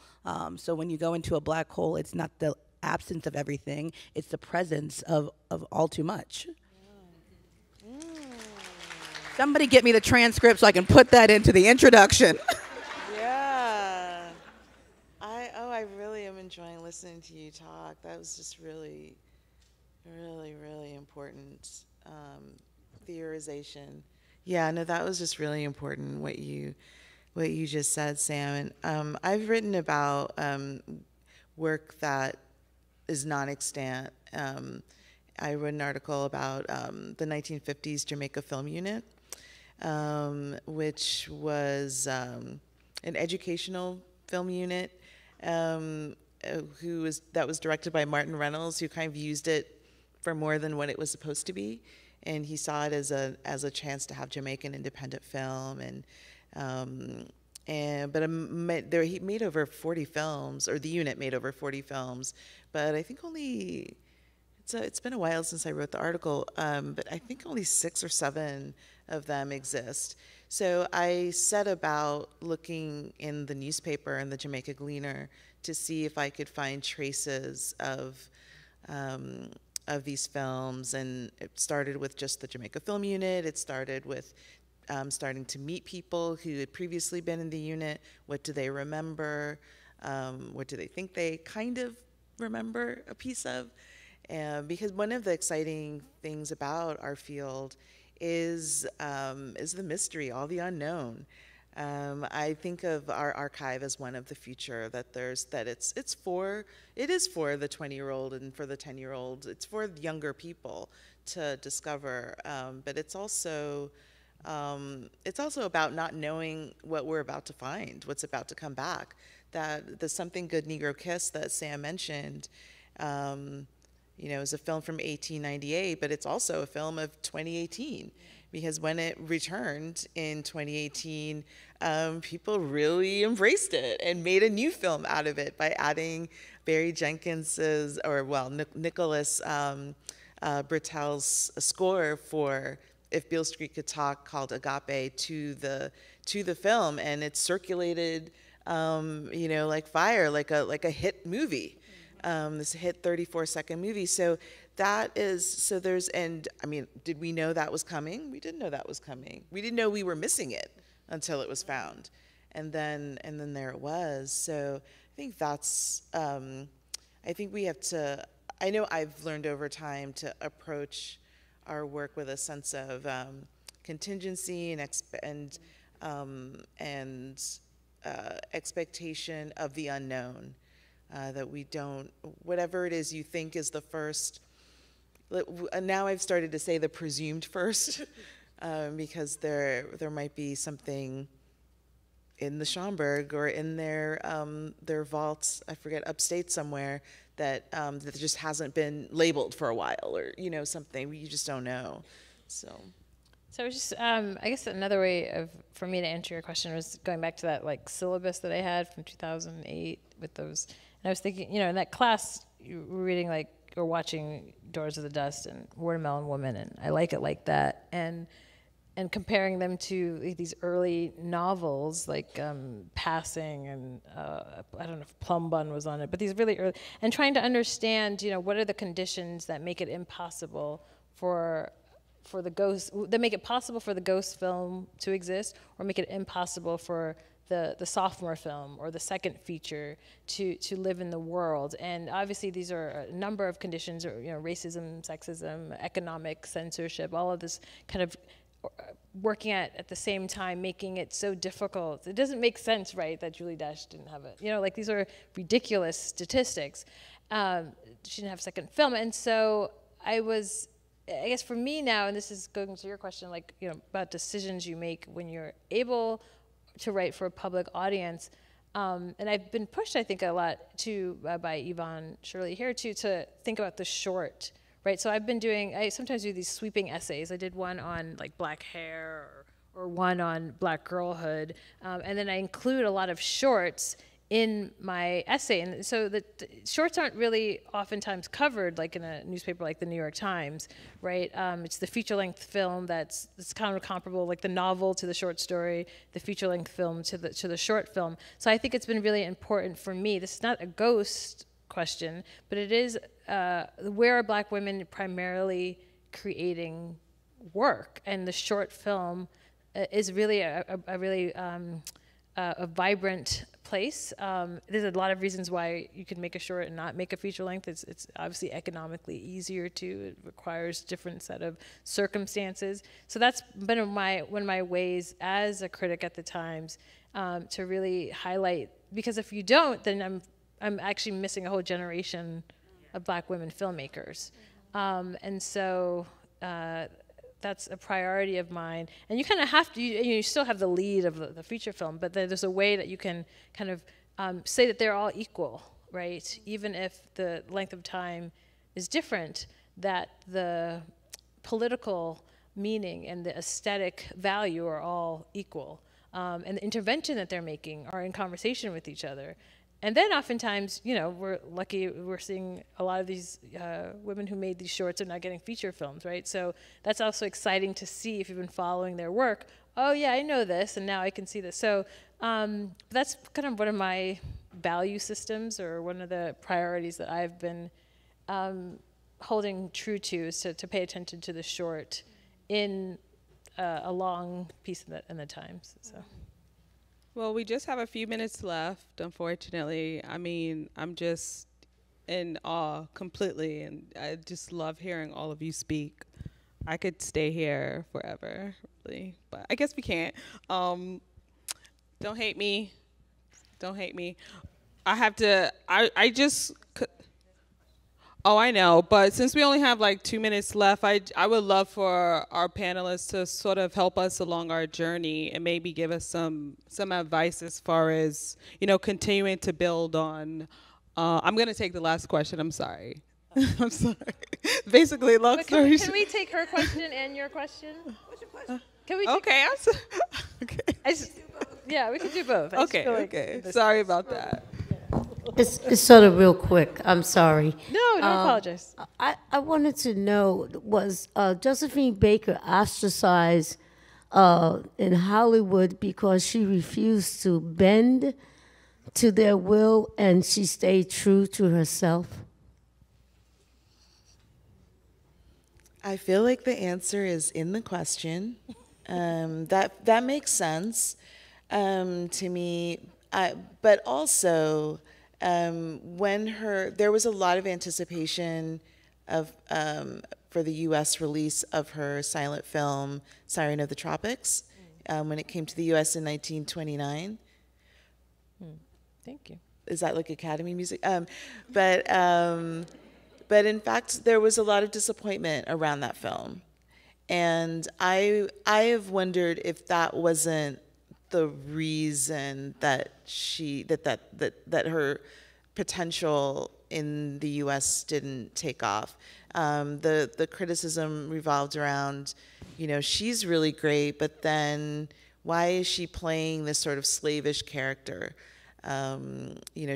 E: So when you go into a black hole, it's not the absence of everything, it's the presence of all too much. Somebody get me the transcript so I can put that into the introduction.
D: Yeah. I really am enjoying listening to you talk. That was just really, really, really important theorization. Yeah, no, that was just really important what you just said, Sam. And I've written about work that is non-extant. I wrote an article about the 1950s Jamaica Film Unit, which was an educational film unit that was directed by Martin Reynolds, who kind of used it for more than what it was supposed to be, and he saw it as a chance to have Jamaican independent film, he made over 40 films, or the unit made over 40 films, but I think it's been a while since I wrote the article, but I think only 6 or 7 of them exist. So I set about looking in the newspaper and the Jamaica Gleaner to see if I could find traces of these films, and it started with just the Jamaica Film Unit. It started with starting to meet people who had previously been in the unit. What do they remember? What do they think they kind of remember a piece of? Because one of the exciting things about our field is the mystery, all the unknown. I think of our archive as one of the future, that it is for the 20-year-old and for the 10-year-old. It's for younger people to discover, but it's also about not knowing what we're about to find, what's about to come back. That the Something Good Negro Kiss that Sam mentioned You know, it's a film from 1898, but it's also a film of 2018, because when it returned in 2018, people really embraced it and made a new film out of it by adding Barry Jenkins's, or well, Nicholas Britell's score for If Beale Street Could Talk, called Agape, to the film, and it circulated, you know, like fire, like a hit movie, this hit 34-second movie. So that is, so there's, and I mean, did we know that was coming? We didn't know that was coming. We didn't know we were missing it until it was found, and then there it was. So I think that's, I think we have to. I know I've learned over time to approach our work with a sense of contingency and expectation of the unknown, that we don't, whatever it is you think is the first, now I've started to say the presumed first, because there might be something in the Schomburg or in their vaults, I forget, upstate somewhere, that just hasn't been labeled for a while, or, you know, something you just don't know. So
C: just, I guess another way for me to answer your question was going back to that like syllabus that I had from 2008 with those, and I was thinking, you know, in that class you were reading like, or watching Doors of the Dust and Watermelon Woman, and I Like It Like That, and comparing them to these early novels like Passing, and I don't know if Plum Bun was on it, but these really early, and trying to understand, you know, what are the conditions that make it impossible for the ghost, that make it possible for the ghost film to exist, or make it impossible for the sophomore film or the second feature to live in the world. And obviously these are a number of conditions, or, you know, racism, sexism, economic censorship, all of this kind of working at the same time, making it so difficult. It doesn't make sense, right, that Julie Dash didn't have it. You know, like, these are ridiculous statistics. She didn't have a second film. And so I guess for me now, and this is going to your question, like, you know, about decisions you make when you're able to write for a public audience. And I've been pushed, I think, a lot by Yvonne Shirley here to think about the short. Right, so I sometimes do these sweeping essays. I did one on like black hair, or one on black girlhood, and then I include a lot of shorts in my essay. And so the shorts aren't really oftentimes covered like in a newspaper like the New York Times, right? It's the feature-length film that's kind of comparable, like the novel to the short story, the feature-length film to the short film. So I think it's been really important for me. This is not a ghost question, but it is where are black women primarily creating work, and the short film is really a really vibrant place. There's a lot of reasons why you could make a short and not make a feature length. It's obviously economically easier to. It requires different set of circumstances. So that's been one of my ways as a critic at the Times to really highlight, because if you don't, then I'm actually missing a whole generation of black women filmmakers. And so that's a priority of mine. And you kind of have to, you still have the lead of the feature film, but there's a way that you can kind of say that they're all equal, right? Even if the length of time is different, that the political meaning and the aesthetic value are all equal. And the intervention that they're making are in conversation with each other. And then oftentimes, you know, we're lucky, we're seeing a lot of these women who made these shorts are now getting feature films, right? So that's also exciting to see if you've been following their work. Oh yeah, I know this, and now I can see this. So that's kind of one of my value systems, or one of the priorities that I've been holding true to, is to pay attention to the short in a long piece in the Times, so.
B: Well, we just have a few minutes left, unfortunately. I mean, I'm just in awe completely, and I just love hearing all of you speak. I could stay here forever, really, but I guess we can't. Don't hate me. Don't hate me. Oh, I know, but since we only have like 2 minutes left, I would love for our panelists to sort of help us along our journey and maybe give us some advice as far as, you know, continuing to build on. I'm going to take the last question, I'm sorry. I'm sorry. Basically, long
C: But
B: story
C: can we take her question and your question? Can we take
B: Okay, okay.
C: yeah, we can do both. I just
B: Okay,
C: feel like
B: okay. Sorry about that.
G: It's sort of real quick. I'm sorry.
C: No, don't apologize.
G: I wanted to know, was Josephine Baker ostracized in Hollywood because she refused to bend to their will and she stayed true to herself?
D: I feel like the answer is in the question. That makes sense to me. But also, there was a lot of anticipation of for the U.S. release of her silent film *Siren of the Tropics* when it came to the U.S. in 1929.
C: Thank you.
D: Is that like Academy music? But in fact, there was a lot of disappointment around that film. And I have wondered if that wasn't the reason that her potential in the U.S. didn't take off. The criticism revolved around, she's really great, but then why is she playing this sort of slavish character?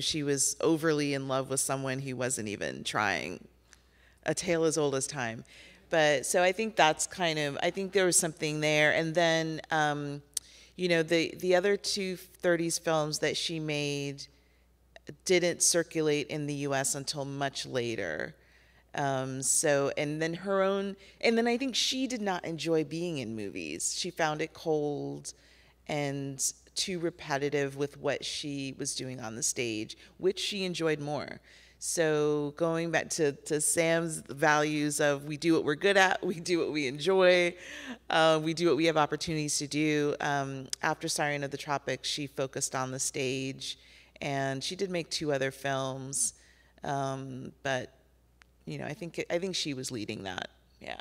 D: She was overly in love with someone he wasn't even trying. A tale as old as time. But so I think that's I think there was something there. And then, the other two 30s films that she made didn't circulate in the U.S. until much later. And then I think she did not enjoy being in movies. She found it cold and too repetitive with what she was doing on the stage, which she enjoyed more. So going back to Sam's values of we do what we're good at, we do what we enjoy, we do what we have opportunities to do. After *Siren of the Tropics, she focused on the stage, and she did make 2 other films, but I think she was leading that. Yeah.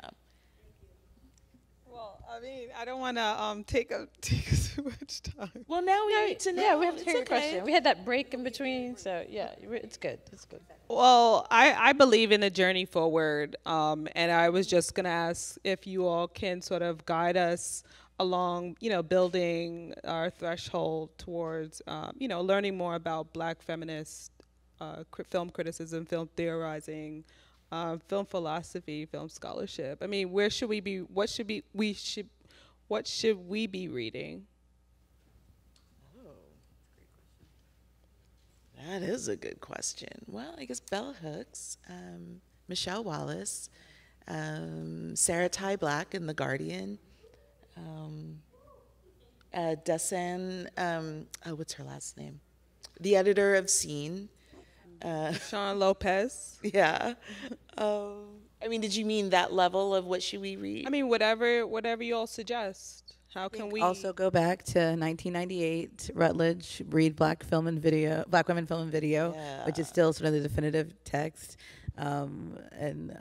B: I mean, I don't want to take too much time.
D: Well, now we need to know.
C: Yeah, we have to
D: It's
C: hear your
D: okay.
C: question. We had that break in between, so yeah, it's good. It's good.
B: Well, I believe in the journey forward, and I was just going to ask if you all can sort of guide us along, building our threshold towards, learning more about Black feminist film criticism, film theorizing, film philosophy, film scholarship. I mean, where should we be? What should we be reading?
D: Oh, that is a good question. Well, I guess bell hooks, Michelle Wallace, Sarah Ty Black in The Guardian, Desan, what's her last name? The editor of Scene.
B: Sean Lopez.
D: Yeah. I mean, did you mean that level of what should we read?
B: I mean, whatever you all suggest. How can we
E: also go back to 1998, Rutledge, read Black Women Film and Video,
D: Yeah.
E: which is still sort of the definitive text, and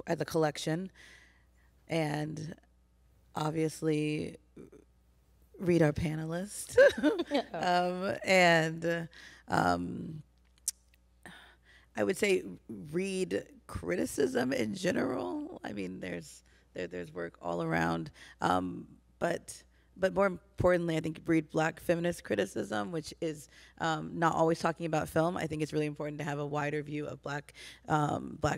E: at the collection, and obviously read our panelists, and I would say read criticism in general. I mean, there's work all around, but more importantly, I think read Black feminist criticism, which is not always talking about film. I think it's really important to have a wider view of Black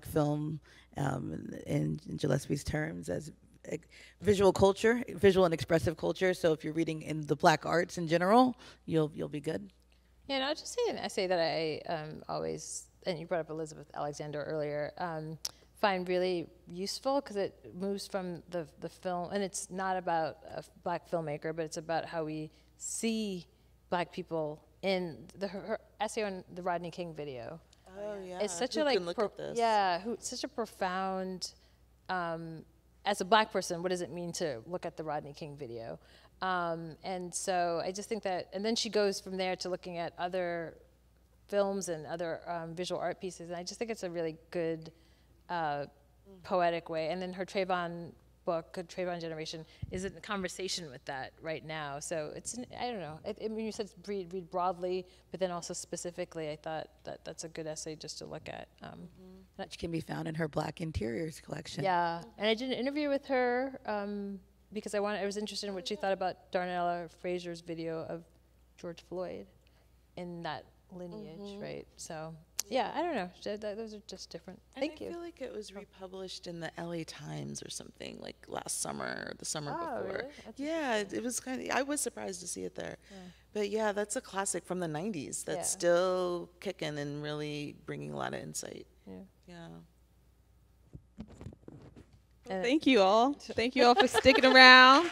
E: film in Gillespie's terms as visual culture, visual and expressive culture. So if you're reading in the Black arts in general, you'll be good.
C: Yeah, and I'll just say an essay that I always, and you brought up Elizabeth Alexander earlier, find really useful because it moves from the film, and it's not about a Black filmmaker, but it's about how we see Black people in her essay on the Rodney King video.
D: Oh, yeah.
C: It's such
D: Who
C: a
D: can look at this?
C: such a profound. As a Black person, what does it mean to look at the Rodney King video? And so I just think that, and then she goes from there to looking at other films and other visual art pieces, and I just think it's a really good poetic way. And then her Trayvon book, Trayvon Generation, is in conversation with that right now. So it's, I don't know, I mean, you said read broadly, but then also specifically, I thought that's a good essay just to look at.
E: Which can be found in her Black Interiors collection.
C: Yeah, and I did an interview with her because I was interested in what she thought about Darnella Fraser's video of George Floyd in that lineage, right? So, yeah, I don't know. Those are just different. Thank you.
D: I feel like it was republished in the LA Times or something, like last summer or the summer before.
C: Really?
D: Yeah, it was kind of, I was surprised to see it there.
C: Yeah.
D: But yeah, that's a classic from the 90s that's
C: Yeah.
D: still kicking and really bringing a lot of insight.
C: Yeah.
D: Yeah.
B: Thank you all. Thank you all for sticking around.